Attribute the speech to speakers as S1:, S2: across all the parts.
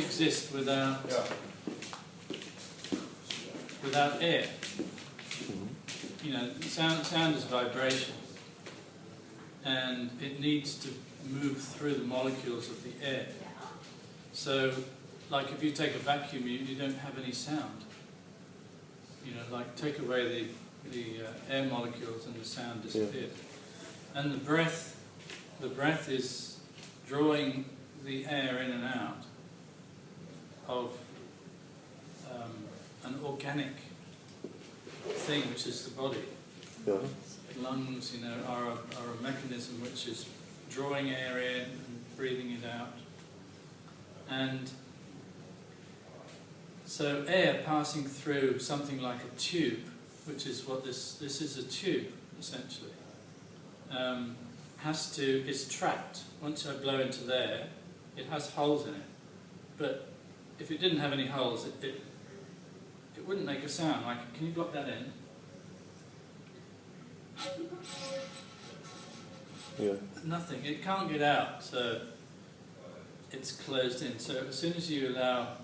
S1: exist without air. You know, sound is vibration, and it needs to move through the molecules of the air. So, like if you take a vacuum, you don't have any sound. You know, like take away the air molecules and the sound disappears. And the breath is drawing the air in and out of an organic thing, which is the body. Lungs, you know, are a mechanism which is drawing air in and breathing it out. And so air passing through something like a tube, which is what this is, a tube essentially, is trapped. Once I blow into there, it has holes in it. But if it didn't have any holes, it wouldn't make a sound. Like, can you block that in?
S2: Yeah.
S1: Nothing. It can't get out, so it's closed in. So as soon as you allow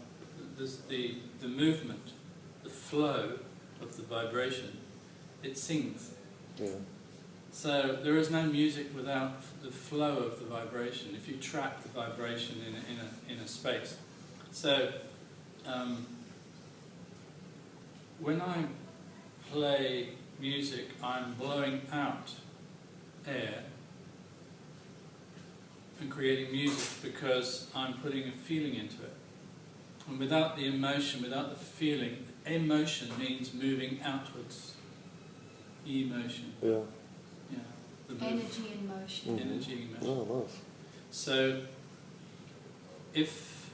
S1: the movement, the flow of the vibration, it sings.
S2: Yeah.
S1: So there is no music without the flow of the vibration. If you trap the vibration in a space, so when I play music, I'm blowing out air and creating music because I'm putting a feeling into it. And without the emotion, without the feeling, emotion means moving outwards. Emotion.
S2: Yeah.
S1: Yeah.
S3: Energy in motion.
S1: Energy in motion.
S2: Oh, nice.
S1: So, if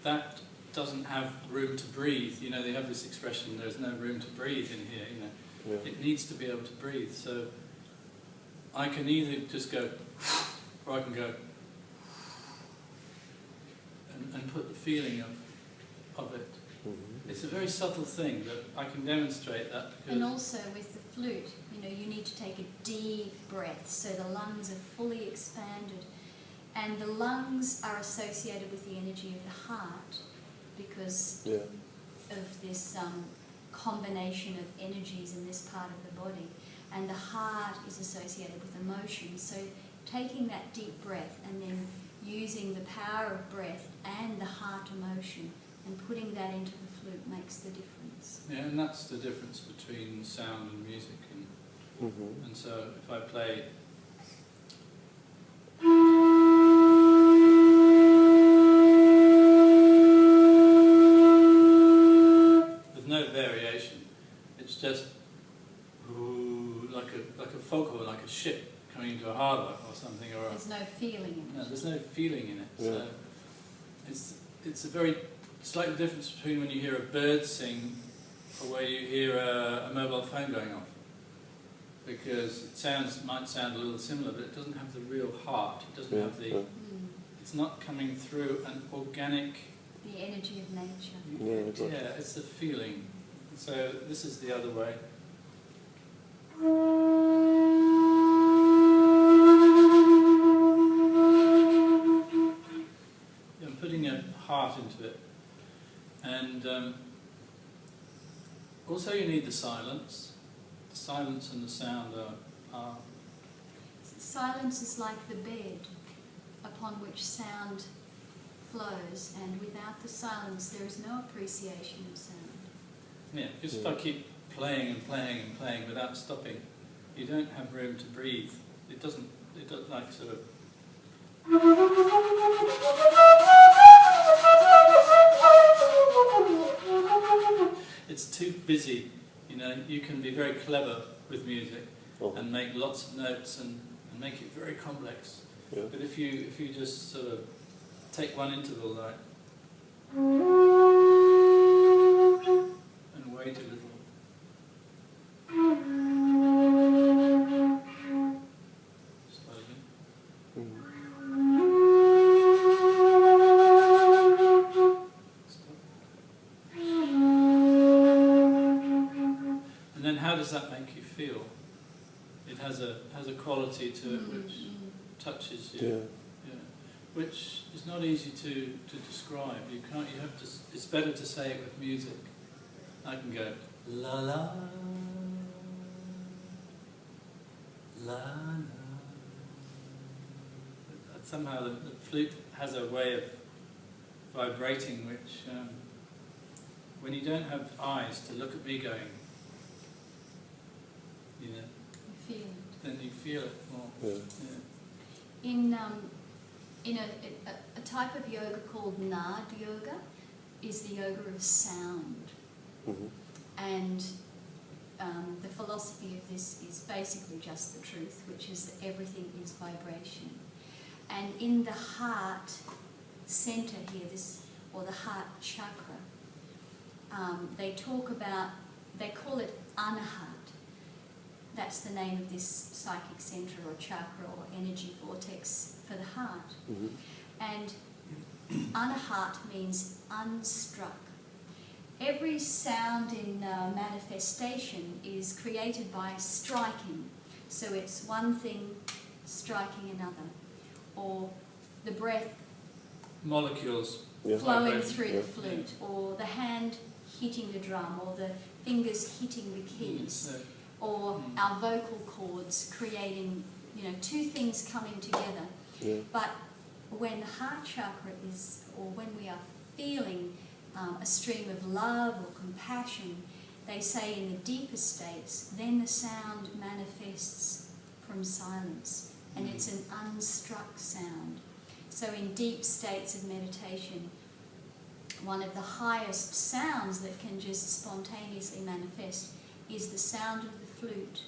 S1: that doesn't have room to breathe, you know, they have this expression, there's no room to breathe in here, you know.
S2: Yeah.
S1: It needs to be able to breathe. So, I can either just go, or I can go, and put the feeling of it. It's a very subtle thing, but I can demonstrate that because...
S3: And also with the flute, you know, you need to take a deep breath so the lungs are fully expanded. And the lungs are associated with the energy of the heart because of this combination of energies in this part of the body. And the heart is associated with emotion. So taking that deep breath and then using the power of breath and the heart emotion and putting that into the flute makes the difference.
S1: Yeah, and that's the difference between sound and music. And so if I play... with no variation, it's just like a folk horn, like a ship coming into a harbour or something. Or
S3: there's no feeling in it.
S1: No, there's no feeling in it.
S2: Yeah.
S1: So it's a very slight difference between when you hear a bird sing or where you hear a mobile phone going off. Because it might sound a little similar, but it doesn't have the real heart. It doesn't have the... It's not coming through an organic...
S3: The energy of nature.
S1: Yeah, it's the feeling. So this is the other way. I'm putting a heart into it. And also you need the silence. The silence and the sound are...
S3: Silence is like the bed upon which sound flows, and without the silence there is no appreciation of sound.
S1: Yeah, because if I keep playing and playing and playing without stopping, you don't have room to breathe. It doesn't like sort of... It's too busy, you know. You can be very clever with music and make lots of notes and make it very complex.
S2: Yeah.
S1: But if you just sort of take one interval like and wait a little. Slowly. Stop. And then how does that make you feel? It has a quality to it which touches you.
S2: Yeah.
S1: Yeah. which is not easy to describe. You can't. You have to. It's better to say it with music. I can go la la la la. But somehow the flute has a way of vibrating, which when you don't have eyes to look at me going, you know,
S3: You feel it.
S1: then you feel it more.
S2: Yeah.
S3: In a type of yoga called Nad yoga is the yoga of sound.
S2: Mm-hmm.
S3: And the philosophy of this is basically just the truth, which is that everything is vibration. And in the heart center here, or the heart chakra, they call it anahat. That's the name of this psychic center or chakra or energy vortex for the heart.
S2: Mm-hmm.
S3: And anahat means unstruck. Every sound in manifestation is created by striking. So it's one thing striking another. Or the breath
S1: Molecules.
S2: Yeah.
S3: flowing
S1: Vibration.
S3: through
S2: Yeah.
S3: the flute, or the hand hitting the drum, or the fingers hitting the keys,
S1: So,
S3: or our vocal cords creating, two things coming together.
S2: Yeah.
S3: But when the heart chakra is, or when we are feeling a stream of love or compassion, they say in the deeper states, then the sound manifests from silence, and it's an unstruck sound. So in deep states of meditation, one of the highest sounds that can just spontaneously manifest is the sound of the flute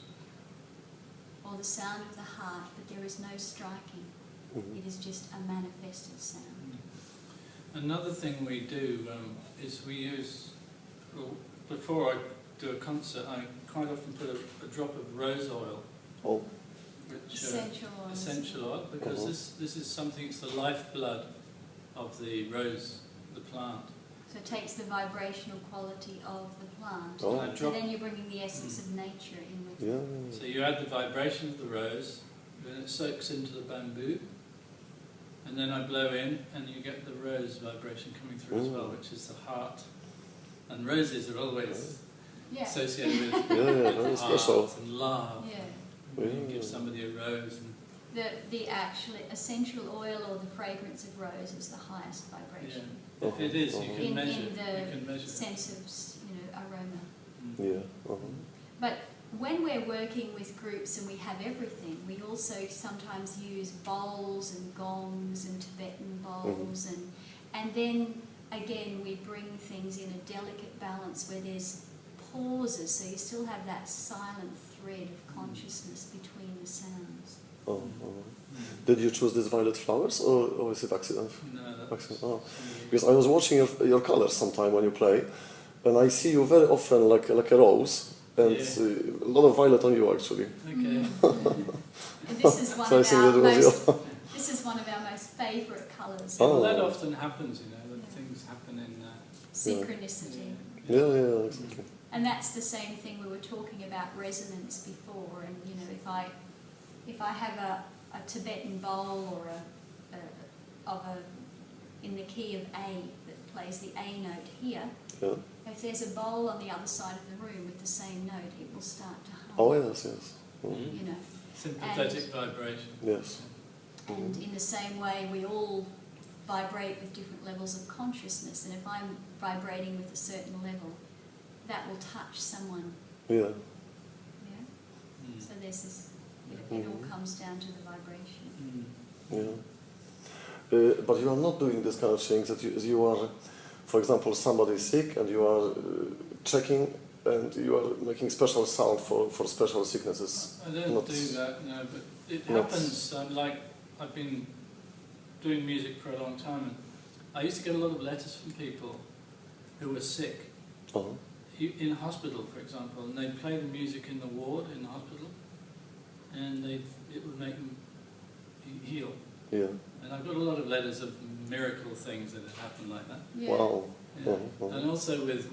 S3: or the sound of the heart, but there is no striking.
S2: Mm-hmm.
S3: It is just a manifested sound.
S1: Another thing we do is we use, well, before I do a concert, I quite often put a drop of rose oil,
S2: Oh.
S1: which
S3: Essential oils.
S1: essential oil, because
S2: Uh-huh.
S1: this is something. It's the lifeblood of the rose, the plant.
S3: So it takes the vibrational quality of the plant.
S2: Oh.
S1: And I
S3: So
S1: drop.
S3: then you're bringing the essence of nature in with it.
S2: Yeah.
S1: So you add the vibration of the rose, then it soaks into the bamboo, and then I blow in, and you get the rose vibration coming through as well, which is the heart. And roses are always
S3: Yeah.
S1: associated with
S2: Yeah, very special.
S1: heart and love.
S3: Yeah.
S1: When you
S2: Yeah.
S1: give somebody a rose, and
S3: The actual essential oil or the fragrance of rose is the highest vibration.
S1: if it is, you can
S3: In
S1: measure.
S3: the
S1: You can measure.
S3: sense of aroma.
S2: Yeah. Uh-huh.
S3: But when we're working with groups and we have everything, we also sometimes use bowls and gongs and Tibetan bowls, and then again we bring things in a delicate balance where there's pauses, so you still have that silent thread of consciousness between the sounds.
S2: Oh, Did you choose these violet flowers, or is it accident?
S1: No,
S2: Accident.
S1: that's
S2: Oh. Because I was watching your colors sometime when you play, and I see you very often like a rose, and
S1: Yeah.
S2: a lot of violet on you actually.
S1: okay.
S3: And this is one
S2: So I
S3: of
S2: think
S3: our
S2: that was
S3: most
S2: your.
S3: this is one of our most favourite colours.
S2: Oh.
S1: Well, that often happens, when
S3: Yeah.
S1: things happen in.
S3: Synchronicity.
S2: Yeah, exactly.
S3: And that's the same thing we were talking about resonance before. And if I have a Tibetan bowl or in the key of A that plays the A note here,
S2: Yeah.
S3: if there's a bowl on the other side of the room with the same note, it will start to hum.
S2: Oh yes.
S1: Mm.
S3: You know.
S1: Sympathetic vibration.
S2: Yes.
S3: And in the same way, we all vibrate with different levels of consciousness. And if I'm vibrating with a certain level, that will touch someone.
S2: Yeah.
S3: Yeah.
S1: Mm.
S3: So there's this. It all comes down to the vibration.
S1: Mm.
S2: Yeah. But you are not doing this kind of things that you are, for example, somebody is sick and you are checking and you are making special sound for special sicknesses.
S1: I don't
S2: Not-
S1: do that, no, but it
S2: not-
S1: happens. Like I've been doing music for a long time, and I used to get a lot of letters from people who were sick
S2: Uh-huh.
S1: in hospital, for example, and they'd play the music in the ward in the hospital, and it would make them heal.
S2: Yeah.
S1: And I've got a lot of letters of miracle things that have happened like that.
S3: Yeah.
S2: Wow.
S1: Yeah.
S2: Uh-huh.
S1: And also with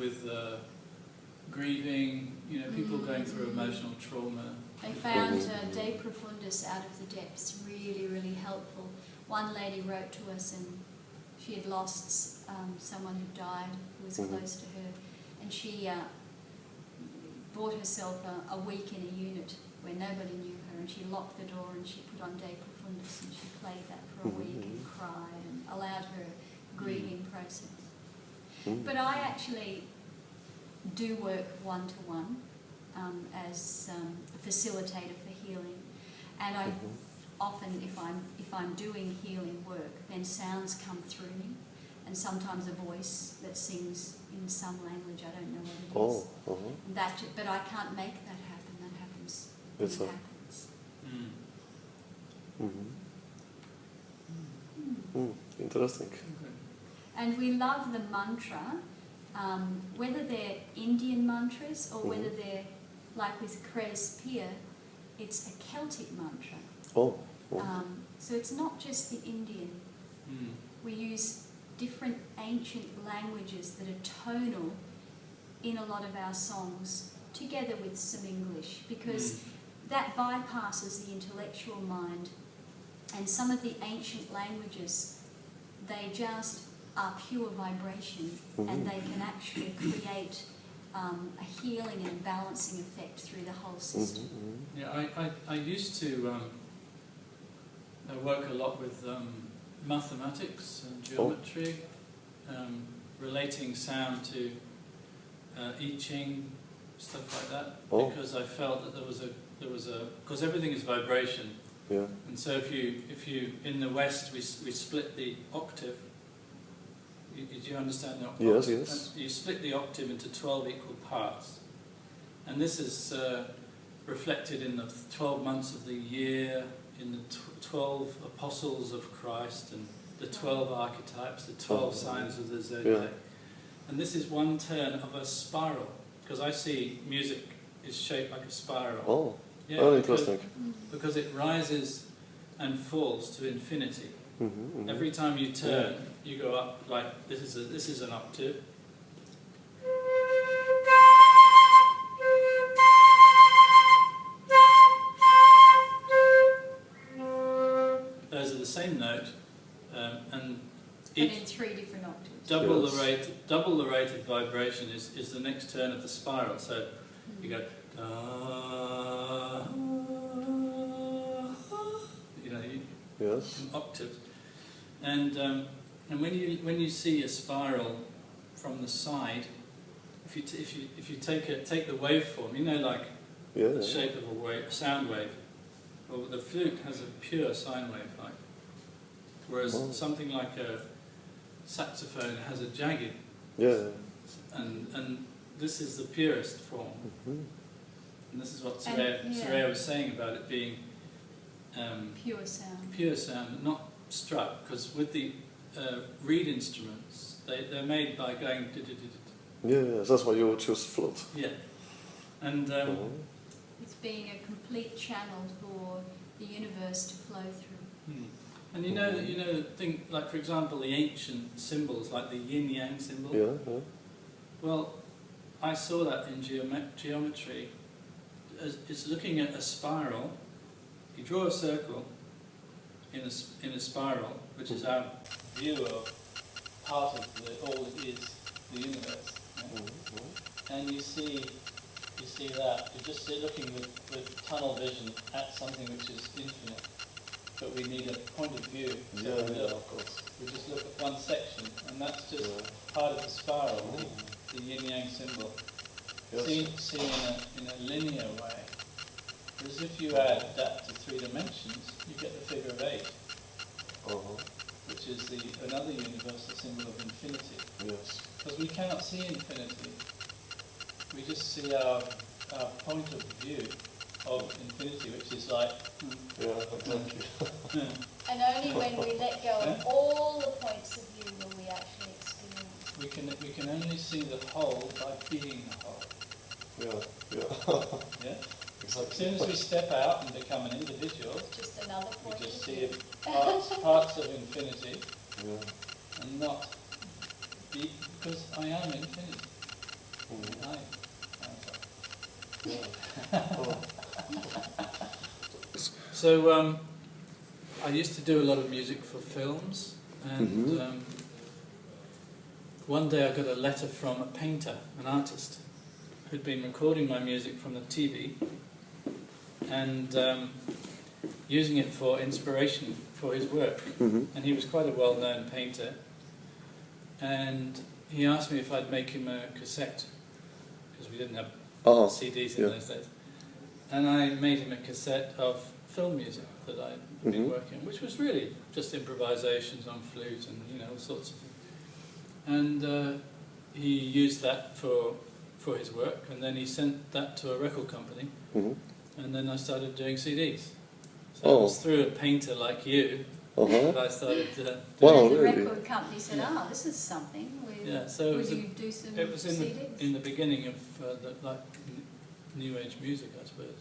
S1: grieving, people going through emotional trauma.
S3: They found De Profundis out of the depths really, really helpful. one lady wrote to us, and she had lost someone who died who was close to her, and she bought herself a week in a unit where nobody knew her, and she locked the door and she put on De Profundis and she played that for a week and cried and allowed her grieving process. But I actually do work one-to-one as a facilitator for healing, and I often, if I'm doing healing work, then sounds come through me, and sometimes a voice that sings in some language I don't know what it is. But I can't make that happen. That happens when it happens.
S2: Interesting.
S3: And we love the mantra, whether they're Indian mantras or whether they're, like with Kres Pia, it's a Celtic mantra. So it's not just the Indian. We use different ancient languages that are tonal in a lot of our songs, together with some English, because that bypasses the intellectual mind. And some of the ancient languages, they just are pure vibration, and they can actually create a healing and balancing effect through the whole system.
S1: Yeah, I used to work a lot with mathematics and geometry, relating sound to I Ching, stuff like that, because I felt that there was a because everything is vibration.
S2: Yeah.
S1: And so if you in the West we split the octave. Do you understand the octave?
S2: Yes.
S1: You split the octave into 12 equal parts, and this is reflected in the 12 months of the year, in the 12 apostles of Christ, and the 12 archetypes, the 12 signs of the zodiac. And this is one turn of a spiral, because I see music is shaped like a spiral.
S2: Interesting.
S1: Because it rises and falls to infinity. Every time you turn, you go up, like this is an octave. Those are the same note, and
S3: But in 3 different octaves.
S1: double the rate of vibration is the next turn of the spiral. So you go da, in octaves, and when you see a spiral from the side, if you take the waveform, like the shape of a sound wave. Well, the flute has a pure sine wave, whereas something like a saxophone has a jagged. And this is the purest form. And this is what Saraya was saying about it being
S3: pure sound.
S1: Pure sound, not struck, because with the reed instruments, they're made by going.
S2: That's why you choose flute.
S1: Yeah, and
S3: it's being a complete channel for the universe to flow through.
S1: And think like, for example, the ancient symbols, like the yin-yang symbol. Well, I saw that in geometry. It's looking at a spiral. You draw a circle in a spiral, which is our view of part of all that is the universe. And you see that. You're just looking with tunnel vision at something which is infinite. But we need a point of view. Of course. We just look at one section, and that's just part of the spiral, the yin-yang symbol. Seen in a linear way. Whereas if you add that to 3 dimensions, you get the figure of 8, which is another universal symbol of infinity. Because we cannot see infinity. We just see our point of view of infinity, which is like...
S3: And only when we let go of all the points of view will we actually experience.
S1: We can only see the whole by being the whole. Yeah? Exactly. As soon as we step out and become an individual,
S3: just another point
S1: we just see parts of infinity, and not because I am infinity. So I used to do a lot of music for films, and one day I got a letter from a painter, an artist, who'd been recording my music from the TV and using it for inspiration for his work. And he was quite a well-known painter, and he asked me if I'd make him a cassette, because we didn't have CDs in those days. And I made him a cassette of film music that I'd been working on, which was really just improvisations on flute and all sorts of things. And he used that for his work, and then he sent that to a record company, and then I started doing CDs. So it was through a painter like you that I started doing.
S3: The record company said, "Oh, this is something.
S1: So
S3: would you do some
S1: it was
S3: CDs?"
S1: in the beginning of New Age music, I suppose.